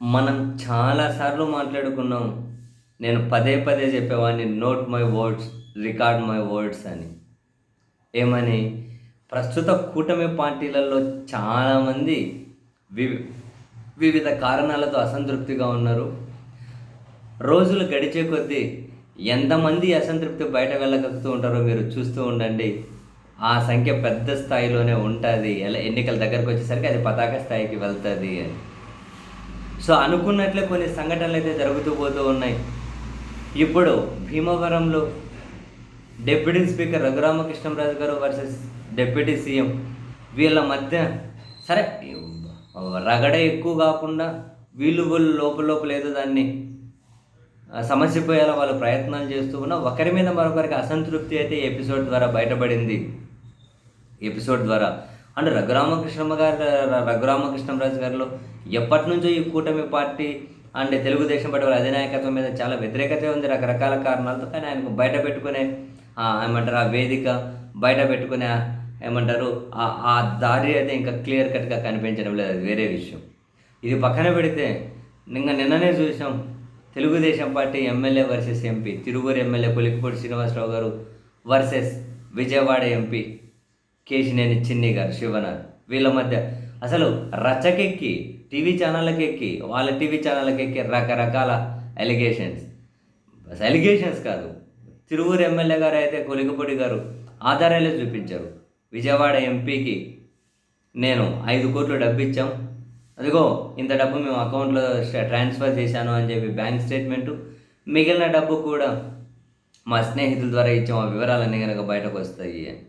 మనం చాలాసార్లు మాట్లాడుకున్నాం. నేను పదే పదే చెప్పేవాడిని note my words, record my words అని. ఏమని? ప్రస్తుత కూటమి పార్టీలలో చాలామంది వివి వివిధ కారణాలతో అసంతృప్తిగా ఉన్నారు. రోజులు గడిచే కొద్దీ ఎంతమంది అసంతృప్తి బయట వెళ్ళగలుగుతూ ఉంటారో మీరు చూస్తూ ఉండండి. ఆ సంఖ్య పెద్ద స్థాయిలోనే ఉంటుంది. ఎన్నికల దగ్గరకు వచ్చేసరికి అది పతాక స్థాయికి వెళ్తుంది అని. సో అనుకున్నట్లే కొన్ని సంఘటనలు అయితే జరుగుతూ పోతూ ఉన్నాయి. ఇప్పుడు భీమవరంలో డిప్యూటీ స్పీకర్ రఘురామకృష్ణంరాజు గారు వర్సెస్ డిప్యూటీ సీఎం వీళ్ళ మధ్య సరే రగడ ఎక్కువ కాకుండా వీళ్ళు లోపల లోపల ఏదో దాన్ని సమస్యపోయేలా వాళ్ళు ప్రయత్నాలు చేస్తూ ఉన్నా ఒకరి మీద మరొకరికి అసంతృప్తి అయితే ఎపిసోడ్ ద్వారా బయటపడింది. ఎపిసోడ్ ద్వారా అంటే రఘురామకృష్ణంరాజు గారిలో ఎప్పటి నుంచో ఈ కూటమి పార్టీ అండ్ తెలుగుదేశం పార్టీ వాళ్ళ అధినాయకత్వం మీద చాలా వ్యతిరేకత ఉంది రకరకాల కారణాలతో. కానీ ఆయనకు బయట పెట్టుకునే ఏమంటారు ఆ వేదిక బయట పెట్టుకునే ఏమంటారు ఆ దారి అయితే ఇంకా క్లియర్ కట్గా కనిపించడం లేదు. అది వేరే విషయం. ఇది పక్కన పెడితే నిన్ననే చూసాం Telugu Desam party MLA versus MP Tiruvuru MLA Kolikapudi Srinivasa Rao గారు వర్సెస్ విజయవాడ ఎంపీ కేశినేని చిన్ని గారు శివనాథ్ వీళ్ళ మధ్య అసలు రచ్చకెక్కి టీవీ ఛానళ్ళకి ఎక్కి వాళ్ళ టీవీ ఛానళ్ళకి ఎక్కి రకరకాల ఎలిగేషన్స్ కాదు. తిరువూరు ఎమ్మెల్యే గారు అయితే కొలికపొడి గారు ఆధారాలే చూపించారు. విజయవాడ ఎంపీకి నేను 5 కోట్లు డబ్బు ఇచ్చాం, అదిగో ఇంత డబ్బు మేము అకౌంట్లో ట్రాన్స్ఫర్ చేశాను అని చెప్పి బ్యాంక్ స్టేట్మెంటు, మిగిలిన డబ్బు కూడా మా స్నేహితుల ద్వారా ఇచ్చాం, ఆ వివరాలన్నీ కనుక బయటకు వస్తాయి అని.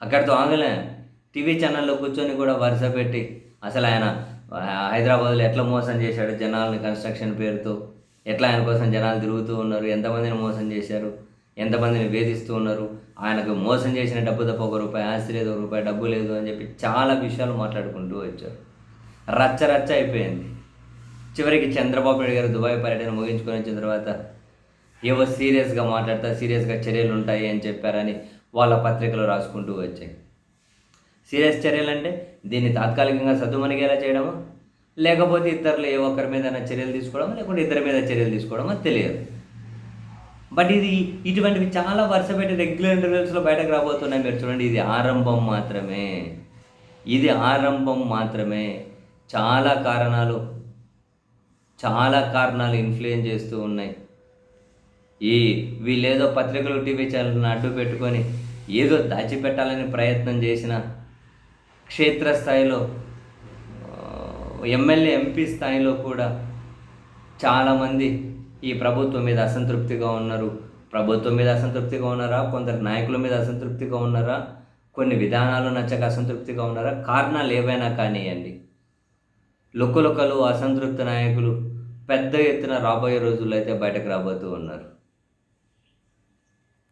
అక్కడితో ఆగలే. టీవీ ఛానల్లో కూర్చొని కూడా వరుస పెట్టి అసలు ఆయన హైదరాబాద్లో ఎట్లా మోసం చేశాడు జనాలని కన్స్ట్రక్షన్ పేరుతో, ఎట్లా ఆయన కోసం జనాలు తిరుగుతూ ఉన్నారు, ఎంతమందిని మోసం చేశారు, ఎంతమందిని వేధిస్తూ ఉన్నారు, ఆయనకు మోసం చేసిన డబ్బు తప్ప ₹1 ఆస్తి లేదు, ₹1 డబ్బు లేదు అని చెప్పి చాలా విషయాలు మాట్లాడుకుంటూ వచ్చారు. రచ్చ అయిపోయింది. చివరికి చంద్రబాబు నాయుడు గారు దుబాయ్ పర్యటన ముగించుకొని వచ్చిన తర్వాత ఏవో సీరియస్గా మాట్లాడతా సీరియస్గా చర్యలు ఉంటాయి అని చెప్పారని వాళ్ళ పత్రికలు రాసుకుంటూ వచ్చాయి. సీరియస్ చర్యలు అంటే దీన్ని తాత్కాలికంగా సద్దుమణిగేలా చేయడమా, లేకపోతే ఇతరులు ఏ ఒక్కరి మీద చర్యలు తీసుకోవడమా, లేకుంటే ఇద్దరి మీద చర్యలు తీసుకోవడమా తెలియదు. బట్ ఇటువంటివి చాలా వరుస పెట్టి రెగ్యులర్ ఇంటర్వ్యూస్లో బయటకు రాబోతున్నాయి. మీరు చూడండి, ఇది ఆరంభం మాత్రమే. చాలా కారణాలు ఇన్ఫ్లుయెన్స్ చేస్తూ ఉన్నాయి. వీళ్ళేదో పత్రికలు టీవీ ఛానల్ని అడ్డు పెట్టుకొని ఏదో దాచిపెట్టాలని ప్రయత్నం చేసిన క్షేత్రస్థాయిలో ఎమ్మెల్యే ఎంపీ స్థాయిలో కూడా చాలామంది ఈ ప్రభుత్వం మీద అసంతృప్తిగా ఉన్నారు. ప్రభుత్వం మీద అసంతృప్తిగా ఉన్నారా, కొందరు నాయకుల మీద అసంతృప్తిగా ఉన్నారా, కొన్ని విధానాలు నచ్చక అసంతృప్తిగా ఉన్నారా, కారణాలు ఏవైనా కానివ్వండి, లుక్కలుక్కలు అసంతృప్త నాయకులు పెద్ద ఎత్తున రాబోయే రోజుల్లో అయితే బయటకు రాబోతూ ఉన్నారు.